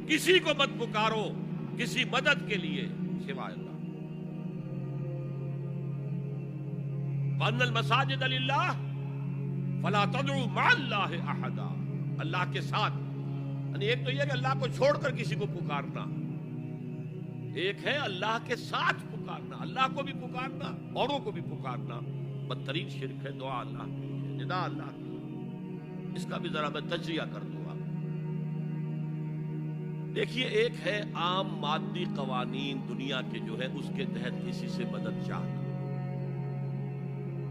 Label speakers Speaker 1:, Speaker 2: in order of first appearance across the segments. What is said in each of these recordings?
Speaker 1: کسی کو مت پکارو کسی مدد کے لیے سوائے اللہ. وَأَنَّ الْمَسَاجِدَ لِلَّهِ فَلَا تَدْعُوا مَعَ اللَّهِ أَحَدًا. اللہ کے ساتھ، یعنی ایک تو یہ کہ اللہ کو چھوڑ کر کسی کو پکارنا، ایک ہے اللہ کے ساتھ پکارنا، اللہ کو بھی پکارنا اوروں کو بھی پکارنا. بدترین شرک ہے دعا اللہ کے لیے، ندا اللہ کے لیے. اس کا بھی ذرا میں تجزیہ کر دوں آپ. دیکھیے، ایک ہے عام مادی قوانین دنیا کے جو ہے اس کے تحت کسی سے مدد چاہنا.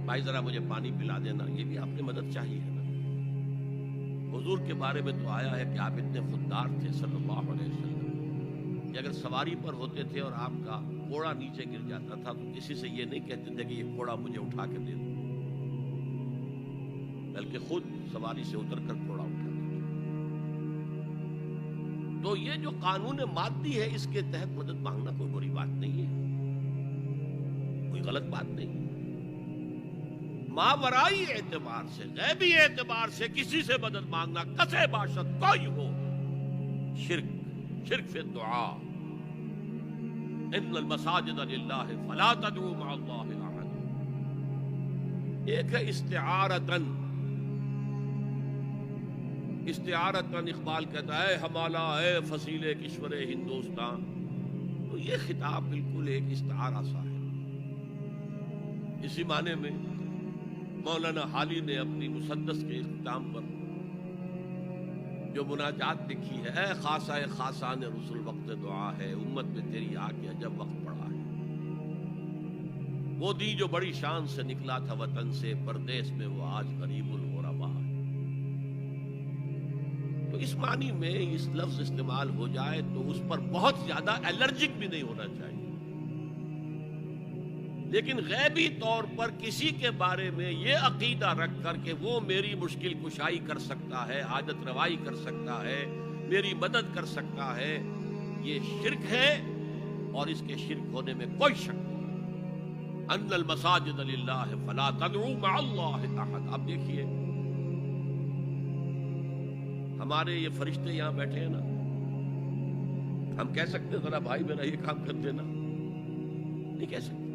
Speaker 1: بھائی ذرا مجھے پانی پلا دینا، یہ بھی آپ نے مدد چاہیے ہے نا. حضور کے بارے میں تو آیا ہے کہ آپ اتنے خوددار تھے صلی اللہ علیہ وسلم کہ اگر سواری پر ہوتے تھے اور آپ کا گھوڑا نیچے گر جاتا تھا تو کسی سے یہ نہیں کہتے تھے کہ یہ گھوڑا مجھے اٹھا کے دے دو، بلکہ خود سواری سے اتر کر گھوڑا اٹھاتے تھے. تو یہ جو قانون مادی ہے اس کے تحت مدد مانگنا کوئی بری بات نہیں ہے، کوئی غلط بات نہیں. ماورائی اعتبار سے، غیبی اعتبار سے کسی سے مدد مانگنا کسے باشد کوئی ہو، شرک فی الدعاء. ان المساجد للہ فلا تدعوا مع اللہ احدا. ایک ہے استعارتن اقبال کہتا ہے ہمالا اے فصیل کشور ہندوستان. تو یہ خطاب بالکل ایک استعارہ سا ہے. اسی معنی میں مولانا حالی نے اپنی مسدس کے اختتام پر جو مناجات لکھی ہے، اے خاصہ خاصان رسول وقت دعا ہے، امت میں تیری آ کے عجب وقت پڑا ہے. وہ دی جو بڑی شان سے نکلا تھا وطن سے، پردیس میں وہ آج غریب الغربا ہے. تو اس معنی میں اس لفظ استعمال ہو جائے تو اس پر بہت زیادہ الرجک بھی نہیں ہونا چاہیے. لیکن غیبی طور پر کسی کے بارے میں یہ عقیدہ رکھ کر کہ وہ میری مشکل کشائی کر سکتا ہے، حاجت روائی کر سکتا ہے، میری مدد کر سکتا ہے، یہ شرک ہے اور اس کے شرک ہونے میں کوئی شک نہیں. ان المساجد للہ فلا تدعوا مع اللہ احد. اب دیکھیے ہمارے یہ فرشتے یہاں بیٹھے ہیں نا، ہم کہہ سکتے ہیں ذرا بھائی میرا یہ کام کر دینا؟ نہیں کہہ سکتے.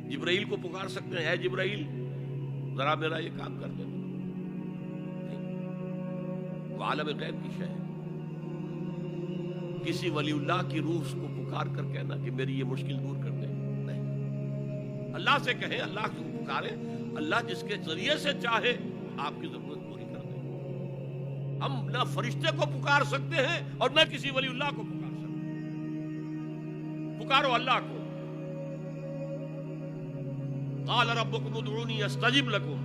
Speaker 1: جبرائیل کو پکار سکتے ہیں، اے جبرائیل ذرا میرا یہ کام کر دینا؟ وہ عالم غیب کی شے ہے. کسی ولی اللہ کی روح کو پکار کر کہنا کہ میری یہ مشکل دور کر دے؟ نہیں. اللہ سے کہیں، اللہ کو پکاریں، اللہ جس کے ذریعے سے چاہے آپ کی ضرورت پوری کر دے. ہم نہ فرشتے کو پکار سکتے ہیں اور نہ کسی ولی اللہ کو پکار سکتے ہیں. پکارو اللہ کو. قال ربكم ادعوني استجب لكم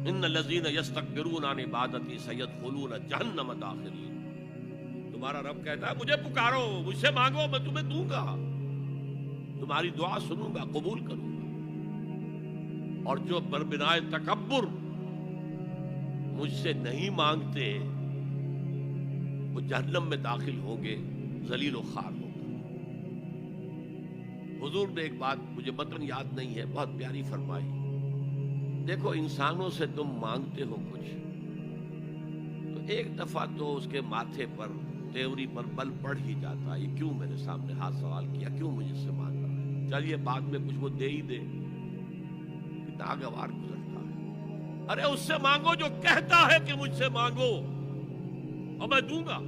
Speaker 1: ان الذين يستكبرون عن عبادتي سيدخلون جہنم داخرین. تمہارا رب کہتا ہے مجھے پکارو، مجھ سے مانگو، میں تمہیں دوں گا، تمہاری دعا سنوں گا، قبول کروں گا. اور جو بربنائے تکبر مجھ سے نہیں مانگتے وہ جہنم میں داخل ہوں گے، ذلیل و خوار ہوں گے. حضور نے ایک بات مجھے متن یاد نہیں ہے، بہت پیاری فرمائی. دیکھو انسانوں سے تم مانگتے ہو کچھ تو ایک دفعہ تو اس کے ماتھے پر تیوری پر بل پڑ ہی جاتا ہے، یہ کیوں میرے سامنے ہاتھ سوال کیا، کیوں مجھے سے مانگ رہا ہے، چلیے بعد میں کچھ وہ دے ہی دے. کتنا ناگوار گزرتا ہے. ارے اس سے مانگو جو کہتا ہے کہ مجھ سے مانگو اور میں دوں گا.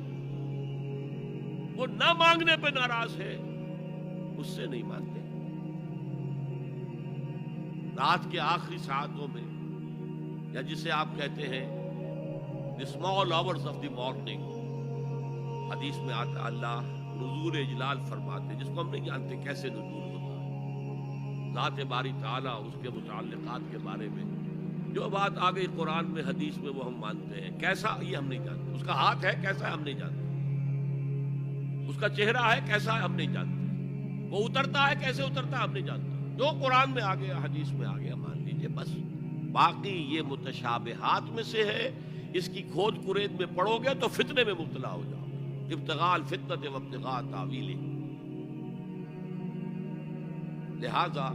Speaker 1: وہ نہ مانگنے پہ ناراض ہے، اس سے نہیں مانتے. رات کے آخری ساعتوں میں، یا جسے آپ کہتے ہیں the small hours of the morning، حدیث میں آتا اللہ نزول اجلال فرماتے، جس کو ہم نہیں جانتے کیسے نزول ہوتا ہے. ذات باری تعالیٰ اس کے متعلقات کے بارے میں جو بات آ گئی قرآن میں حدیث میں وہ ہم مانتے ہیں. کیسا یہ ہم نہیں جانتے. اس کا ہاتھ ہے کیسا ہے ہم نہیں جانتے. اس کا چہرہ ہے کیسا ہے ہم نہیں جانتے. وہ اترتا ہے کیسے اترتا ہے ہم نہیں جانتے. جو قرآن میں آ گیا حدیث میں آ گیا مان لیجئے بس. باقی یہ متشابہات میں سے ہے، اس کی کھود کرید میں پڑو گے تو فتنے میں مبتلا ہو جاؤ گے. ابتغاء الفتنة وابتغاء تاویلہ. لہذا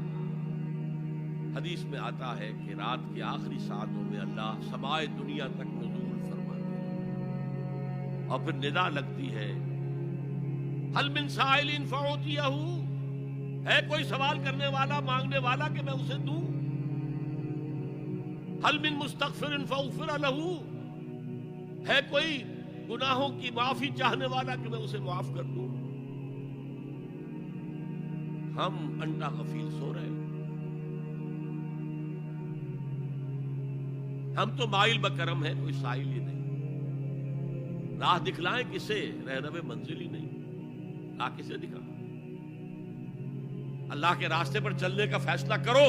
Speaker 1: حدیث میں آتا ہے کہ رات کی آخری ساعتوں میں اللہ سمائے دنیا تک نزول فرماتے ہیں. اور پھر ندا لگتی ہے حل من سائل فاعطیہ، ہے کوئی سوال کرنے والا، مانگنے والا کہ میں اسے دوں؟ حل من مستغفر فاغفر لہ، ہے کوئی گناہوں کی معافی چاہنے والا کہ میں اسے معاف کر دوں؟ ہم انڈا غفیل سو رہے ہیں، ہم تو مائل بکرم ہے، کوئی سائل ہی نہیں۔ راہ دکھلائیں کسے؟ رہنم منزل ہی نہیں، راہ کسے دکھا؟ اللہ کے راستے پر چلنے کا فیصلہ کرو،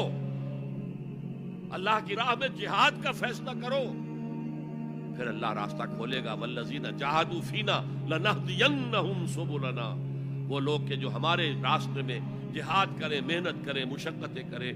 Speaker 1: اللہ کی راہ میں جہاد کا فیصلہ کرو، پھر اللہ راستہ کھولے گا۔ والذین جاہدوا فینا لنہدینہم سبلنا، وہ لوگ کہ جو ہمارے راستے میں جہاد کریں، محنت کریں، مشقتیں کریں،